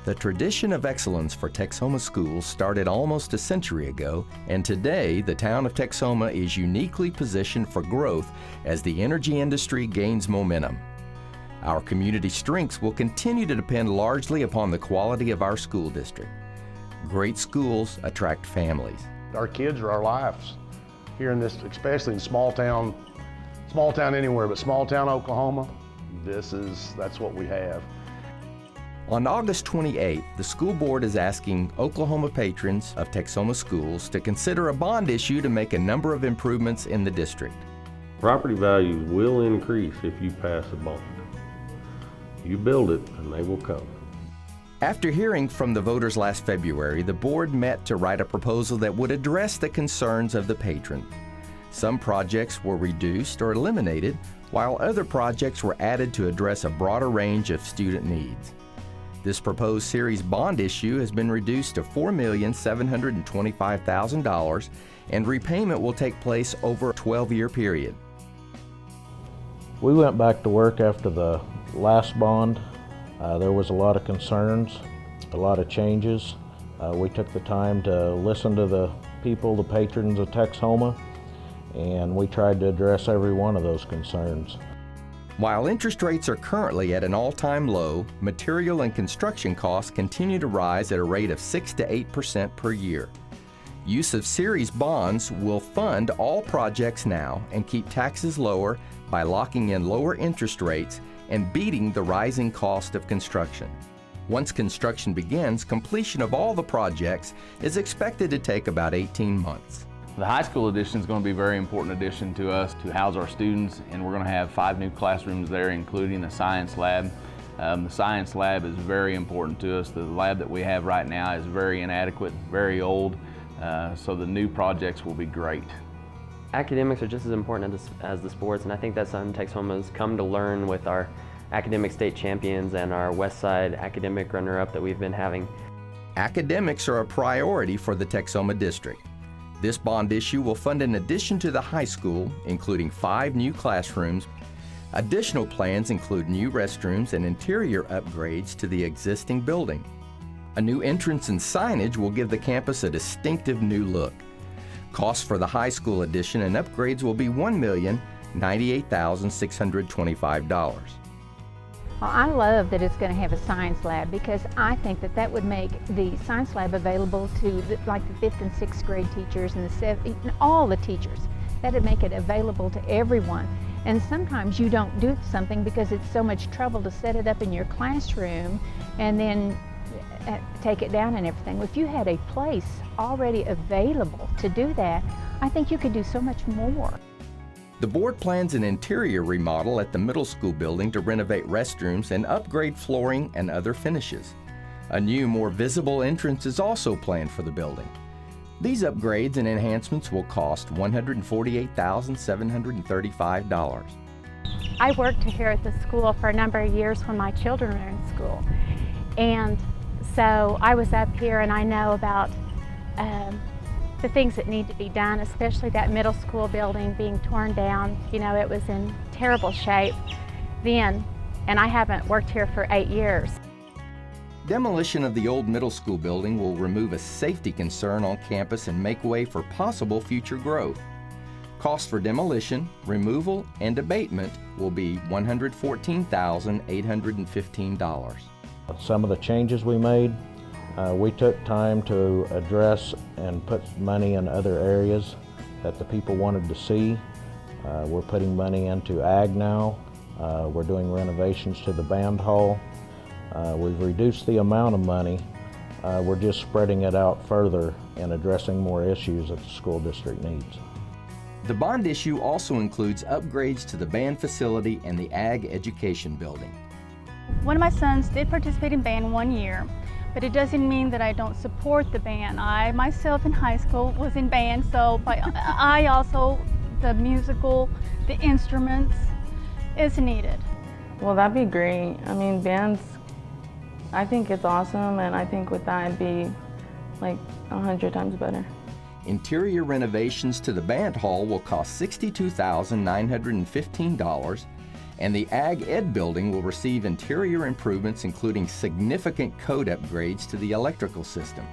The tradition of excellence for Texhoma schools started almost a century ago, and today the town of Texhoma is uniquely positioned for growth as the energy industry gains momentum. Our community strengths will continue to depend largely upon the quality of our school district. Great schools attract families. Our kids are our lives here in this, especially in small town anywhere, but small town Oklahoma, that's what we have. On August 28th, the school board is asking Oklahoma patrons of Texhoma schools to consider a bond issue to make a number of improvements in the district. Property values will increase if you pass a bond. You build it and they will come. After hearing from the voters last February, the board met to write a proposal that would address the concerns of the patron. Some projects were reduced or eliminated, while other projects were added to address a broader range of student needs. This proposed series bond issue has been reduced to $4,725,000, and repayment will take place over a 12-year period. We went back to work after the last bond. There was a lot of concerns, a lot of changes. We took the time to listen to the people, the patrons of Texhoma, and we tried to address every one of those concerns. While interest rates are currently at an all-time low, material and construction costs continue to rise at a rate of 6 to 8% per year. Use of series bonds will fund all projects now and keep taxes lower by locking in lower interest rates and beating the rising cost of construction. Once construction begins, completion of all the projects is expected to take about 18 months. The high school addition is going to be a very important addition to us to house our students, and we're going to have 5 new classrooms there, including the science lab. The science lab is very important to us. The lab that we have right now is very inadequate, very old, so the new projects will be great. Academics are just as important as the sports, and I think that's something Texhoma has come to learn with our academic state champions and our West Side academic runner-up that we've been having. Academics are a priority for the Texhoma district. This bond issue will fund an addition to the high school, including 5 new classrooms. Additional plans include new restrooms and interior upgrades to the existing building. A new entrance and signage will give the campus a distinctive new look. Costs for the high school addition and upgrades will be $1,098,625. Well, I love that it's going to have a science lab because I think that would make the science lab available to like the 5th and 6th grade teachers and the 7th, all the teachers. That would make it available to everyone. And sometimes you don't do something because it's so much trouble to set it up in your classroom and then take it down and everything. If you had a place already available to do that, I think you could do so much more. The board plans an interior remodel at the middle school building to renovate restrooms and upgrade flooring and other finishes. A new, more visible entrance is also planned for the building. These upgrades and enhancements will cost $148,735. I worked here at the school for a number of years when my children were in school. And so I was up here and I know about the things that need to be done, especially that middle school building being torn down. You know, it was in terrible shape then, and I haven't worked here for 8 years. Demolition of the old middle school building will remove a safety concern on campus and make way for possible future growth. Costs for demolition, removal, and abatement will be $114,815. Some of the changes we made, we took time to address and put money in other areas that the people wanted to see. We're putting money into ag now. We're doing renovations to the band hall. We've reduced the amount of money. We're just spreading it out further and addressing more issues that the school district needs. The bond issue also includes upgrades to the band facility and the ag education building. One of my sons did participate in band 1 year, but it doesn't mean that I don't support the band. I myself in high school was in band, so I also, the musical, the instruments is needed. Well, that'd be great. I mean, bands, I think it's awesome, and I think with that it'd be like 100 times better. Interior renovations to the band hall will cost $62,915, And the Ag Ed building will receive interior improvements including significant code upgrades to the electrical system.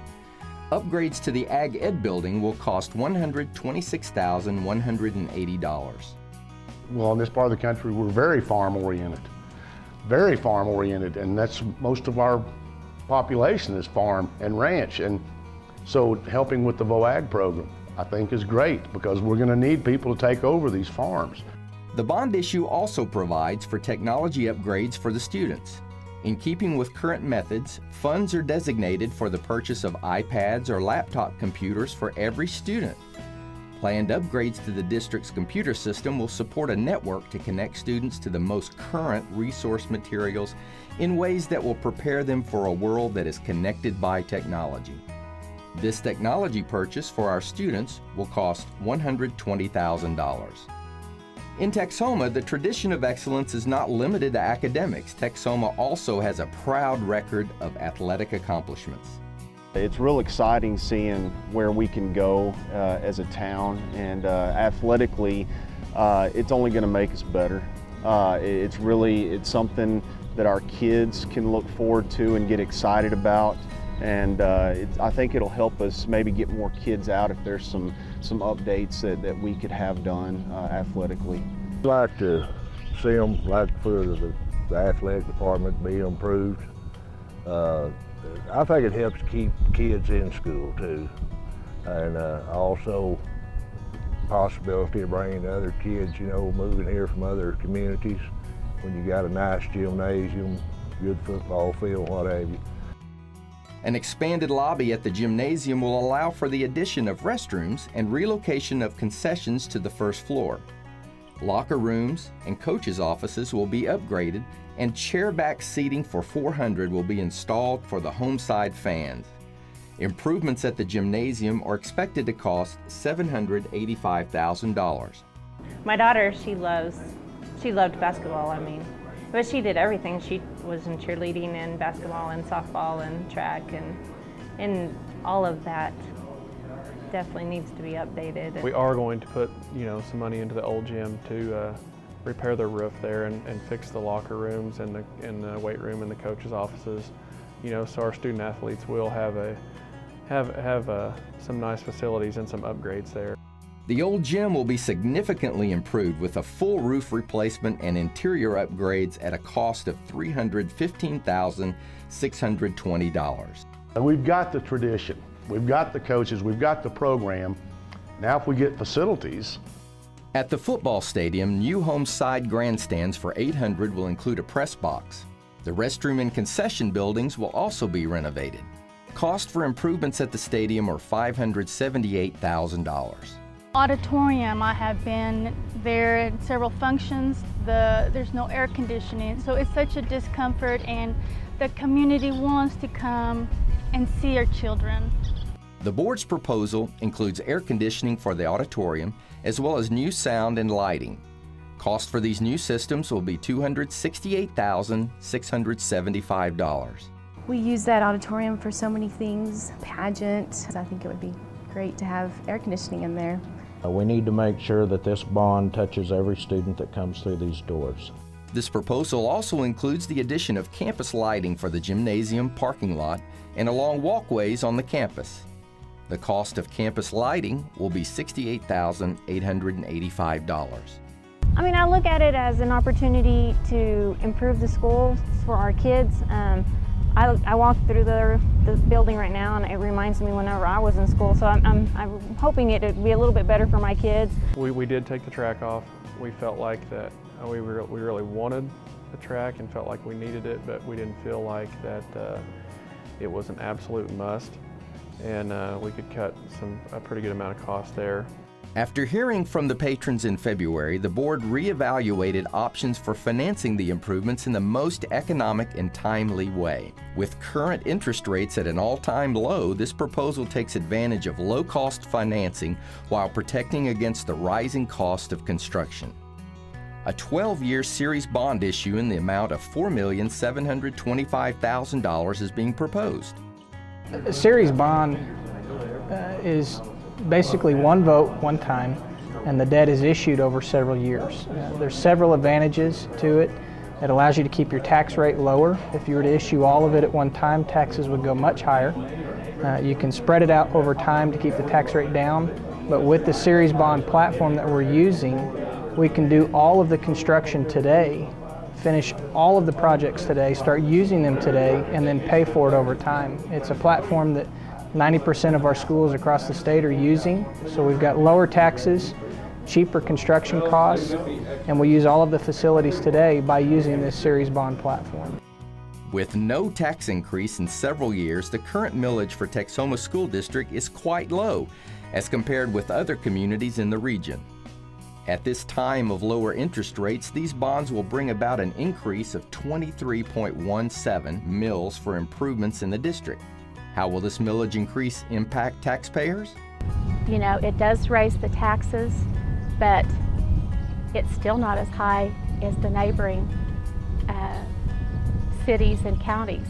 Upgrades to the Ag Ed building will cost $126,180. Well, in this part of the country, we're very farm oriented, and that's most of our population is farm and ranch. And so helping with the VOAG program, I think is great because we're going to need people to take over these farms. The bond issue also provides for technology upgrades for the students. In keeping with current methods, funds are designated for the purchase of iPads or laptop computers for every student. Planned upgrades to the district's computer system will support a network to connect students to the most current resource materials in ways that will prepare them for a world that is connected by technology. This technology purchase for our students will cost $120,000. In Texhoma, the tradition of excellence is not limited to academics. Texhoma also has a proud record of athletic accomplishments. It's real exciting seeing where we can go as a town, and athletically, it's only going to make us better. It's something that our kids can look forward to and get excited about, and I think it'll help us maybe get more kids out if there's some updates that we could have done athletically. I'd like to see them, like for the athletic department, be improved. I think it helps keep kids in school too, and also possibility of bringing other kids, moving here from other communities when you got a nice gymnasium, good football field, what have you. An expanded lobby at the gymnasium will allow for the addition of restrooms and relocation of concessions to the first floor. Locker rooms and coaches' offices will be upgraded, and chair-back seating for 400 will be installed for the home side fans. Improvements at the gymnasium are expected to cost $785,000. My daughter, she loved basketball, but she did everything. She was in cheerleading and basketball and softball and track, and all of that definitely needs to be updated. We are going to put, some money into the old gym to repair the roof there and fix the locker rooms and the weight room and the coaches' offices, so our student athletes will have some nice facilities and some upgrades there. The old gym will be significantly improved with a full roof replacement and interior upgrades at a cost of $315,620. We've got the tradition, we've got the coaches, we've got the program. Now if we get facilities. At the football stadium, new home side grandstands for 800 will include a press box. The restroom and concession buildings will also be renovated. Cost for improvements at the stadium are $578,000. Auditorium, I have been there in several functions. There's no air conditioning, so it's such a discomfort, and the community wants to come and see our children. The board's proposal includes air conditioning for the auditorium as well as new sound and lighting. Cost for these new systems will be $268,675. We use that auditorium for so many things, pageant. I think it would be great to have air conditioning in there. We need to make sure that this bond touches every student that comes through these doors. This proposal also includes the addition of campus lighting for the gymnasium parking lot and along walkways on the campus. The cost of campus lighting will be $68,885. I look at it as an opportunity to improve the schools for our kids. I walk through the building right now, and it reminds me whenever I was in school, so I'm hoping it would be a little bit better for my kids. We did take the track off. We felt like that we really wanted the track and felt like we needed it, but we didn't feel like that it was an absolute must, and we could cut a pretty good amount of cost there. After hearing from the patrons in February, the board reevaluated options for financing the improvements in the most economic and timely way. With current interest rates at an all-time low, this proposal takes advantage of low-cost financing while protecting against the rising cost of construction. A 12-year series bond issue in the amount of $4,725,000 is being proposed. A series bond is basically one vote, one time, and the debt is issued over several years. There's several advantages to it. It allows you to keep your tax rate lower. If you were to issue all of it at one time, taxes would go much higher. You can spread it out over time to keep the tax rate down, but with the series bond platform that we're using, we can do all of the construction today, finish all of the projects today, start using them today, and then pay for it over time. It's a platform that 90% of our schools across the state are using, so we've got lower taxes, cheaper construction costs, and we use all of the facilities today by using this series bond platform. With no tax increase in several years, the current millage for Texhoma School District is quite low as compared with other communities in the region. At this time of lower interest rates, these bonds will bring about an increase of 23.17 mills for improvements in the district. How will this millage increase impact taxpayers? You know, it does raise the taxes, but it's still not as high as the neighboring cities and counties.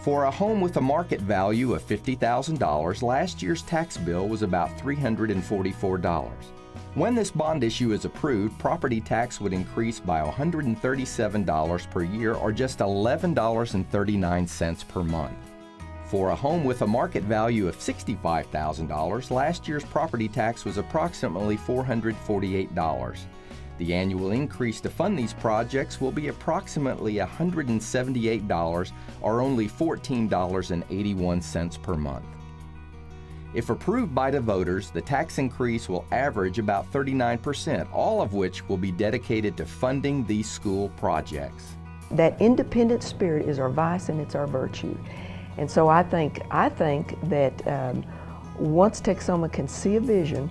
For a home with a market value of $50,000, last year's tax bill was about $344. When this bond issue is approved, property tax would increase by $137 per year, or just $11.39 per month. For a home with a market value of $65,000, last year's property tax was approximately $448. The annual increase to fund these projects will be approximately $178, or only $14.81 per month. If approved by the voters, the tax increase will average about 39%, all of which will be dedicated to funding these school projects. That independent spirit is our vice and it's our virtue. And so I think that once Texhoma can see a vision,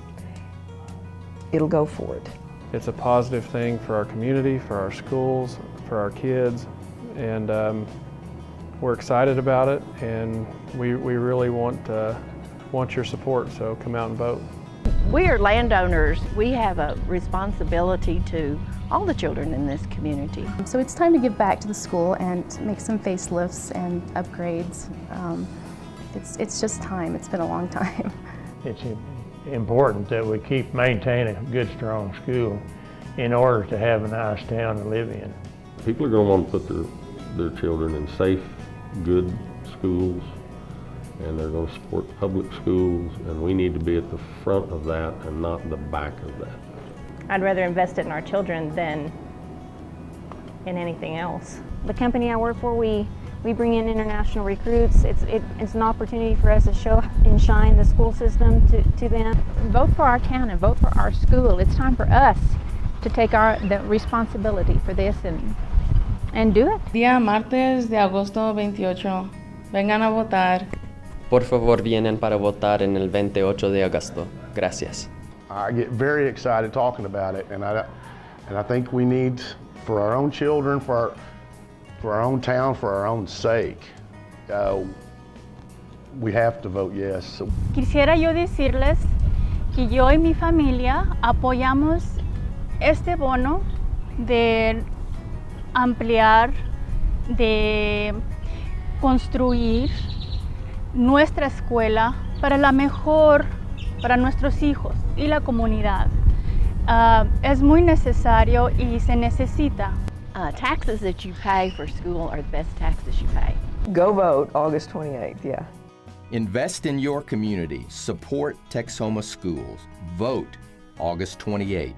it'll go for it. It's a positive thing for our community, for our schools, for our kids, and we're excited about it, and we really want your support, so come out and vote. We are landowners. We have a responsibility to all the children in this community. So it's time to give back to the school and make some facelifts and upgrades. It's just time. It's been a long time. It's important that we keep maintaining a good, strong school in order to have a nice town to live in. People are going to want to put their children in safe, good schools, and they're going to support public schools, and we need to be at the front of that and not the back of that. I'd rather invest it in our children than in anything else. The company I work for, we bring in international recruits. It's an opportunity for us to show and shine the school system to them. Vote for our town and vote for our school. It's time for us to take the responsibility for this and do it. Día martes de agosto 28. Vengan a votar. Por favor, vienen para votar en el 28 de agosto. Gracias. I get very excited talking about it, and I think we need, for our own children, for our own town, for our own sake, we have to vote yes. Quisiera yo decirles que yo y mi familia apoyamos este bono de ampliar, de construir nuestra escuela para la mejor, para nuestros hijos y la comunidad. Es muy necesario y se necesita. Taxes that you pay for school are the best taxes you pay. Go vote August 28th, yeah. Invest in your community. Support Texhoma schools. Vote August 28th.